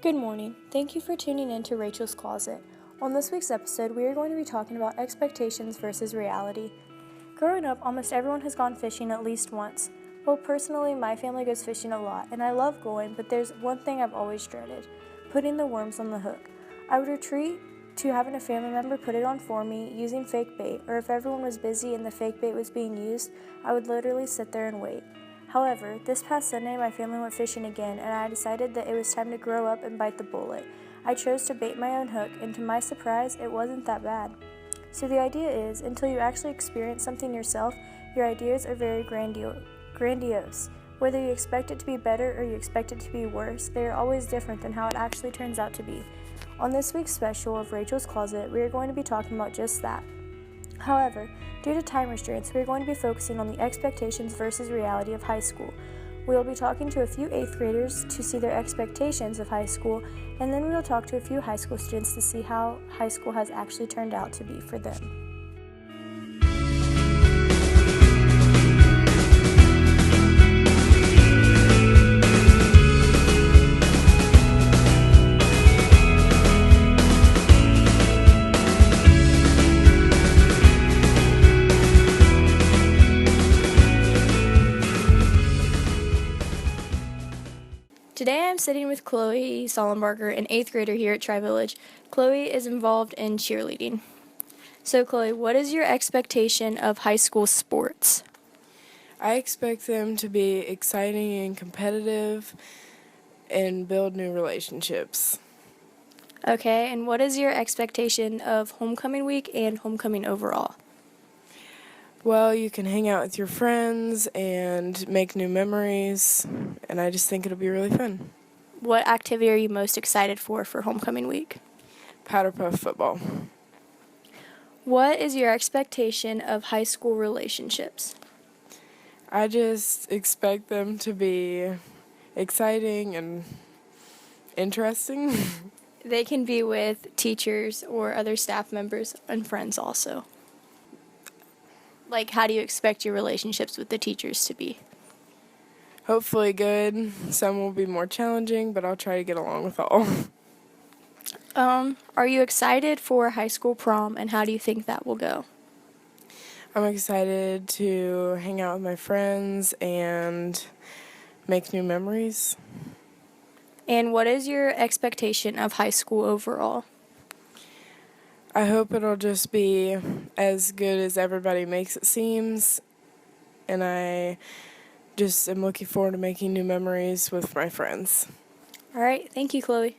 Good morning. Thank you for tuning in to Rachel's Closet. On this week's episode, we are going to be talking about expectations versus reality. Growing up, almost everyone has gone fishing at least once. Well, personally, my family goes fishing a lot, and I love going, but there's one thing I've always dreaded: putting the worms on the hook. I would retreat to having a family member put it on for me using fake bait, or if everyone was busy and the fake bait was being used, I would literally sit there and wait. However, this past Sunday, my family went fishing again, and I decided that it was time to grow up and bite the bullet. I chose to bait my own hook, and to my surprise, it wasn't that bad. So the idea is, until you actually experience something yourself, your ideas are very grandiose. Whether you expect it to be better or you expect it to be worse, they are always different than how it actually turns out to be. On this week's special of Rachel's Closet, we are going to be talking about just that. However, due to time restraints, we are going to be focusing on the expectations versus reality of high school. We will be talking to a few 8th graders to see their expectations of high school, and then we will talk to a few high school students to see how high school has actually turned out to be for them. Today I am sitting with Chloe Sollenbarger, an 8th grader here at Tri-Village. Chloe is involved in cheerleading. So Chloe, what is your expectation of high school sports? I expect them to be exciting and competitive and build new relationships. Okay, and what is your expectation of homecoming week and homecoming overall? Well, you can hang out with your friends and make new memories, and I just think it'll be really fun. What activity are you most excited for homecoming week? Powder puff football. What is your expectation of high school relationships? I just expect them to be exciting and interesting. They can be with teachers or other staff members and friends also. Like, how do you expect your relationships with the teachers to be? Hopefully good. Some will be more challenging, but I'll try to get along with all. Are you excited for high school prom, and how do you think that will go? I'm excited to hang out with my friends and make new memories. And what is your expectation of high school overall? I hope it'll just be as good as everybody makes it seems, and I just am looking forward to making new memories with my friends. All right, thank you, Chloe.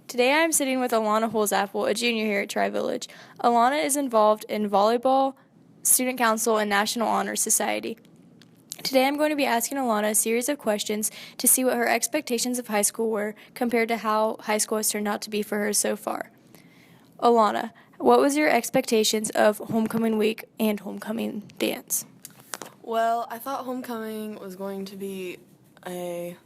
Today I am sitting with Alana Holzapfel, a junior here at Tri-Village. Alana is involved in volleyball, student council, and National Honor Society. Today I'm going to be asking Alana a series of questions to see what her expectations of high school were compared to how high school has turned out to be for her so far. Alana, what was your expectations of homecoming week and homecoming dance? Well, I thought homecoming was going to be a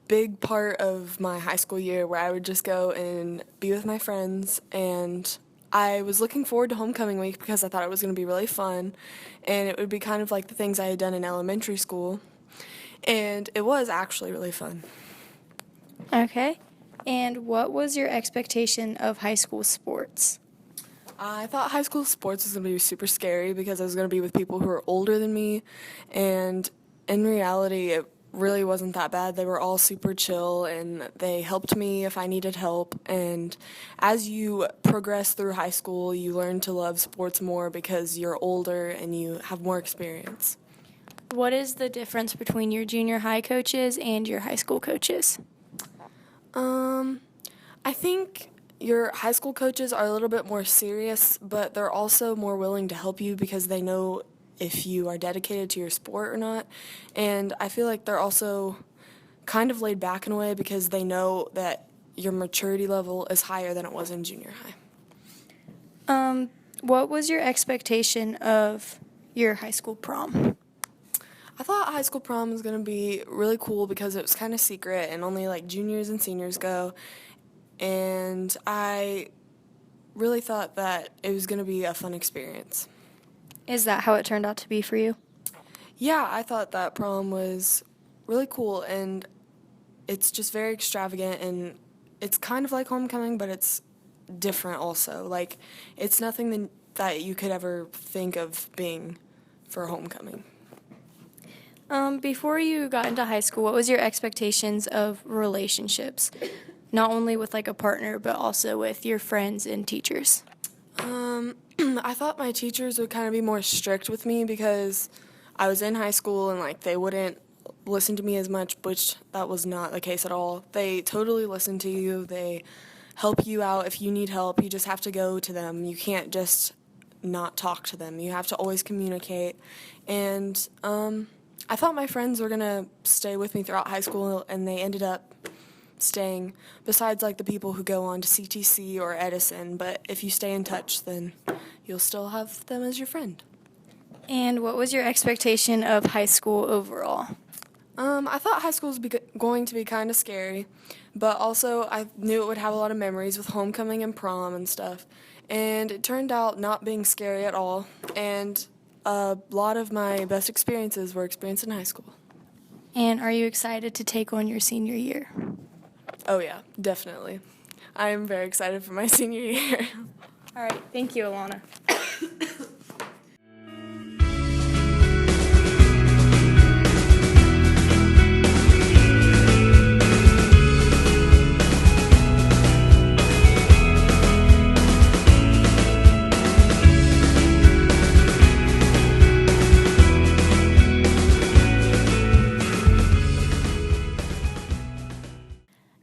big part of my high school year where I would just go and be with my friends, and I was looking forward to homecoming week because I thought it was going to be really fun, and it would be kind of like the things I had done in elementary school, and it was actually really fun. Okay. And what was your expectation of high school sports? I thought high school sports was going to be super scary because I was going to be with people who were older than me, and in reality, it really wasn't that bad. They were all super chill, and they helped me if I needed help. And as you progress through high school, you learn to love sports more because you're older and you have more experience. What is the difference between your junior high coaches and your high school coaches? I think your high school coaches are a little bit more serious, but they're also more willing to help you because they know if you are dedicated to your sport or not. And I feel like they're also kind of laid back in a way because they know that your maturity level is higher than it was in junior high. What was your expectation of your high school prom? I thought high school prom was going to be really cool because it was kind of secret and only like juniors and seniors go. And I really thought that it was going to be a fun experience. Is that how it turned out to be for you? Yeah, I thought that prom was really cool and it's just very extravagant and it's kind of like homecoming, but it's different also. Like, it's nothing that you could ever think of being for homecoming. Before you got into high school, what was your expectations of relationships? Not only with like a partner, but also with your friends and teachers. I thought my teachers would kind of be more strict with me because I was in high school and like they wouldn't listen to me as much, which that was not the case at all. They totally listen to you. They help you out if you need help. You just have to go to them. You can't just not talk to them. You have to always communicate. And I thought my friends were going to stay with me throughout high school, and they ended up staying, besides like the people who go on to CTC or Edison. But if you stay in touch, then you'll still have them as your friend. And what was your expectation of high school overall? I thought high school was going to be kind of scary, but also I knew it would have a lot of memories with homecoming and prom and stuff. And it turned out not being scary at all, and a lot of my best experiences were experienced in high school. And are you excited to take on your senior year? Oh yeah, definitely. I am very excited for my senior year. All right, thank you, Alana.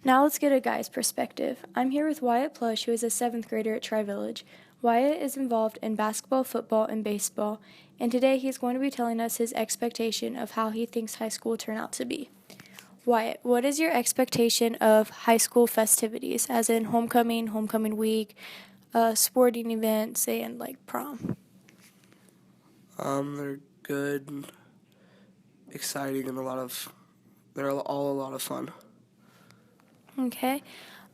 Now let's get a guy's perspective. I'm here with Wyatt Plush, who is a 7th grader at Tri-Village. Wyatt is involved in basketball, football, and baseball, and today he's going to be telling us his expectation of how he thinks high school will turn out to be. Wyatt, what is your expectation of high school festivities, as in homecoming, homecoming week, sporting events, and like prom? They're good, exciting, and they're all a lot of fun. Okay.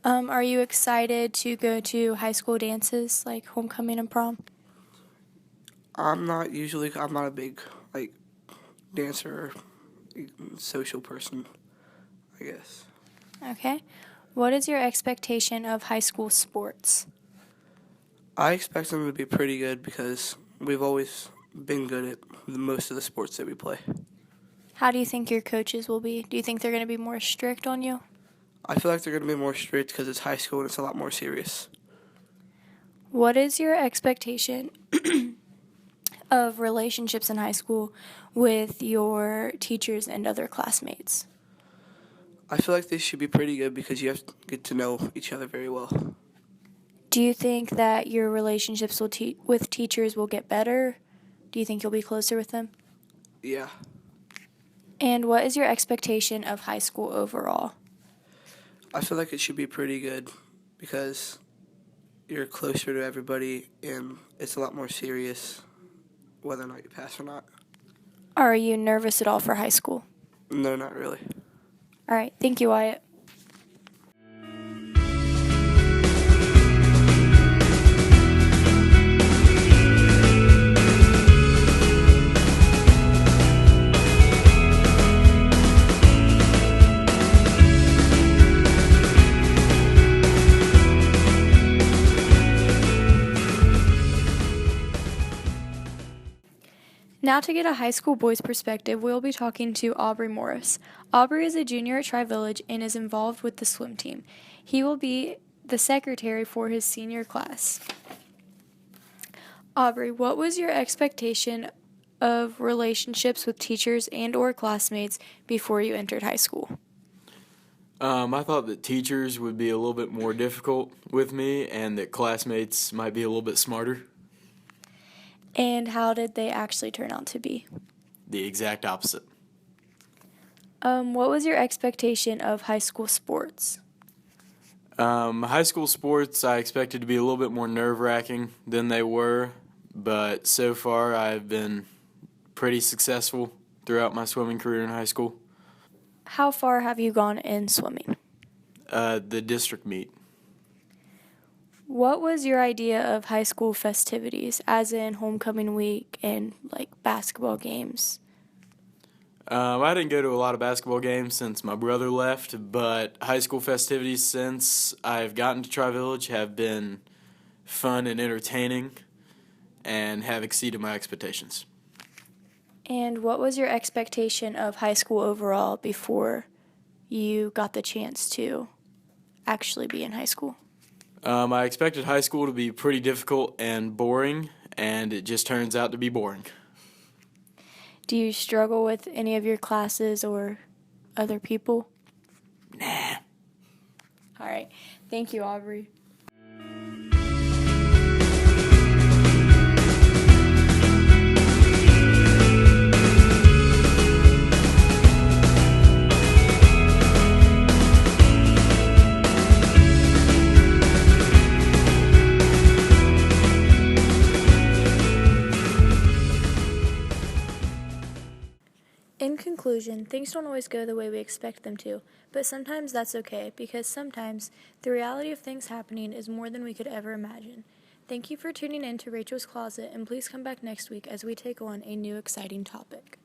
Are you excited to go to high school dances like homecoming and prom? I'm not a big, dancer or social person, I guess. Okay. What is your expectation of high school sports? I expect them to be pretty good because we've always been good at most of the sports that we play. How do you think your coaches will be? Do you think they're going to be more strict on you? I feel like they're going to be more strict because it's high school and it's a lot more serious. What is your expectation of relationships in high school with your teachers and other classmates? I feel like they should be pretty good because you have to get to know each other very well. Do you think that your relationships with teachers will get better? Do you think you'll be closer with them? Yeah. And what is your expectation of high school overall? I feel like it should be pretty good because you're closer to everybody and it's a lot more serious whether or not you pass or not. Are you nervous at all for high school? No, not really. All right. Thank you, Wyatt. Now to get a high school boy's perspective, we'll be talking to Aubrey Morris. Aubrey is a junior at Tri-Village and is involved with the swim team. He will be the secretary for his senior class. Aubrey, what was your expectation of relationships with teachers and or classmates before you entered high school? I thought that teachers would be a little bit more difficult with me and that classmates might be a little bit smarter. And how did they actually turn out to be? The exact opposite. What was your expectation of high school sports? High school sports I expected to be a little bit more nerve-wracking than they were, but so far I've been pretty successful throughout my swimming career in high school. How far have you gone in swimming? The district meet. What was your idea of high school festivities, as in homecoming week and like basketball games? I didn't go to a lot of basketball games since my brother left, but high school festivities since I've gotten to Tri-Village have been fun and entertaining and have exceeded my expectations. And what was your expectation of high school overall before you got the chance to actually be in high school? I expected high school to be pretty difficult and boring, and it just turns out to be boring. Do you struggle with any of your classes or other people? Nah. All right. Thank you, Aubrey. In conclusion, things don't always go the way we expect them to, but sometimes that's okay because sometimes the reality of things happening is more than we could ever imagine. Thank you for tuning in to Rachel's Closet, and please come back next week as we take on a new exciting topic.